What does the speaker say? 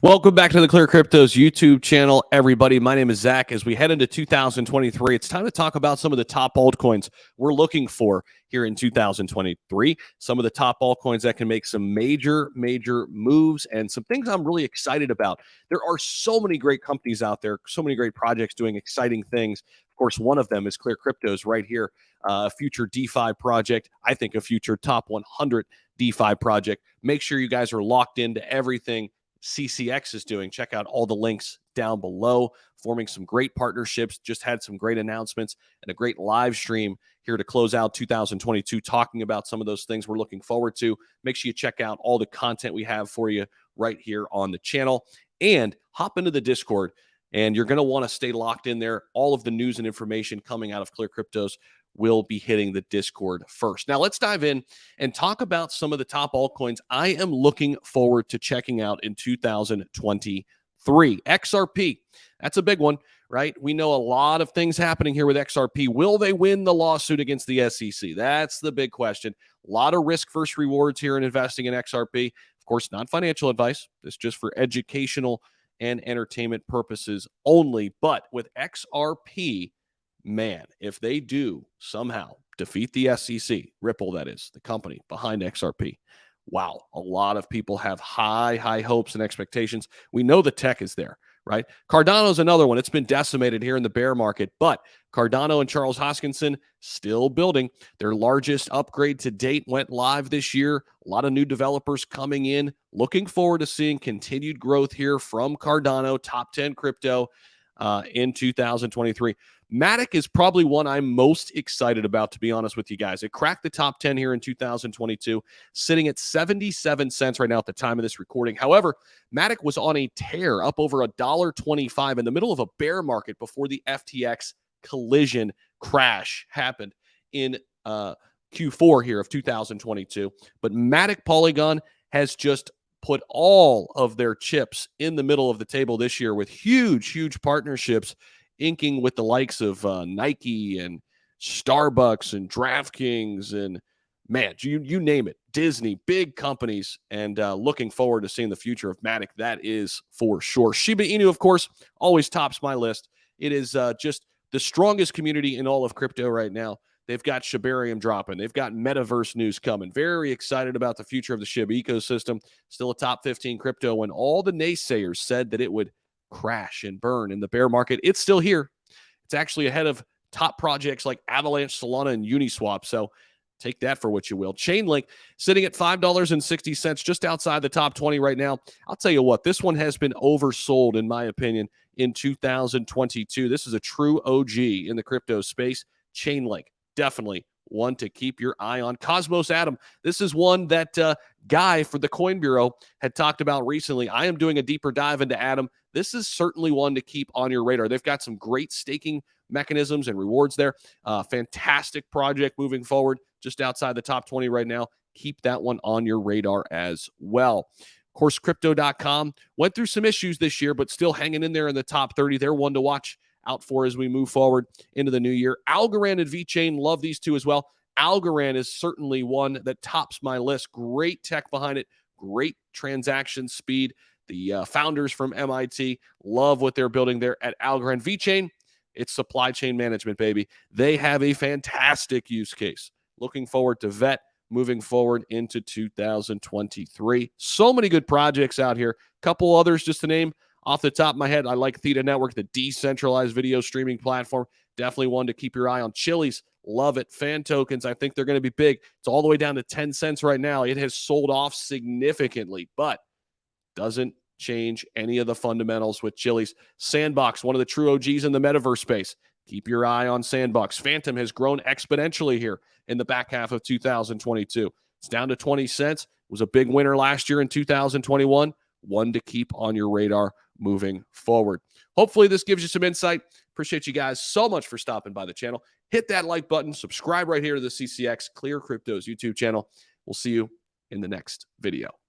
Welcome back to the ClearCryptos YouTube channel, everybody. My name is Zach. As we head into 2023, it's time to talk about some of the top altcoins we're looking for here in 2023. Some of the top altcoins that can make some major moves and some things I'm really excited about. There are so many great companies out there, so many great projects doing exciting things. Of course, one of them is ClearCryptos right here, a future DeFi project. I think a future top 100 DeFi project. Make sure you guys are locked into everything CCX is doing. Check out all the links down below, forming some great partnerships, just had some great announcements and a great live stream here to close out 2022, talking about some of those things we're looking forward to. Make sure you check out all the content we have for you right here on the channel and hop into the Discord. And you're going to want to stay locked in there. All of the news and information coming out of ClearCryptos will be hitting the Discord first. Now, let's dive in and talk about some of the top altcoins I am looking forward to checking out in 2023. XRP, that's a big one, right? We know a lot of things happening here with XRP. Will they win the lawsuit against the SEC? That's the big question. A lot of risk versus rewards here in investing in XRP. Of course, not financial advice. This is just for educational and entertainment purposes only. But with XRP, man, if they do somehow defeat the SEC, Ripple, that is, the company behind XRP, wow, a lot of people have high hopes and expectations. We know the tech is there, right? Cardano's another one. It's been decimated here in the bear market, but Cardano and Charles Hoskinson still building. Their largest upgrade to date went live this year. A lot of new developers coming in. Looking forward to seeing continued growth here from Cardano, top 10 crypto in 2023. Matic is probably one I'm most excited about, to be honest with you guys. It cracked the top 10 here in 2022, sitting at 77 cents right now at the time of this recording. However, Matic was on a tear, up over $1.25 in the middle of a bear market before the FTX collision crash happened in Q4 here of 2022. But Matic Polygon has just put all of their chips in the middle of the table this year with huge partnerships, inking with the likes of Nike and Starbucks and DraftKings and, man, you name it, Disney, big companies, and looking forward to seeing the future of Matic. That is for sure. Shiba Inu, of course, always tops my list. It is just the strongest community in all of crypto right now. They've got Shibarium dropping. They've got metaverse news coming. Very excited about the future of the SHIB ecosystem. Still a top 15 crypto when all the naysayers said that it would crash and burn in the bear market. It's still here. It's actually ahead of top projects like Avalanche, Solana, and Uniswap. So take that for what you will. Chainlink sitting at $5.60, just outside the top 20 right now. I'll tell you what, this one has been oversold, in my opinion, in 2022. This is a true OG in the crypto space. Chainlink, definitely one to keep your eye on. Cosmos Atom, this is one that Guy for the Coin Bureau had talked about recently. I am doing a deeper dive into Atom. This is certainly one to keep on your radar. They've got some great staking mechanisms and rewards there. Fantastic project moving forward, just outside the top 20 right now. Keep that one on your radar as well. Of course, Crypto.com went through some issues this year, but still hanging in there in the top 30. They're one to watch out for as we move forward into the new year. Algorand and VeChain, love these two as well. Algorand is certainly one that tops my list. Great tech behind it, great transaction speed. The founders from MIT love what they're building there at Algorand. VeChain, it's supply chain management, baby. They have a fantastic use case. Looking forward to Vet moving forward into 2023. So many good projects out here. Couple others just to name off the top of my head. I like Theta Network, the decentralized video streaming platform. Definitely one to keep your eye on. Chili's, love it. Fan tokens, I think they're going to be big. It's all the way down to 10 cents right now. It has sold off significantly, but doesn't change any of the fundamentals with Chili's. Sandbox, one of the true OGs in the metaverse space. Keep your eye on Sandbox. Phantom has grown exponentially here in the back half of 2022. It's down to 20 cents. It was a big winner last year in 2021. One to keep on your radar moving forward. Hopefully this gives you some insight. Appreciate you guys so much for stopping by the channel. Hit that like button. Subscribe right here to the CCX ClearCryptos YouTube channel. We'll see you in the next video.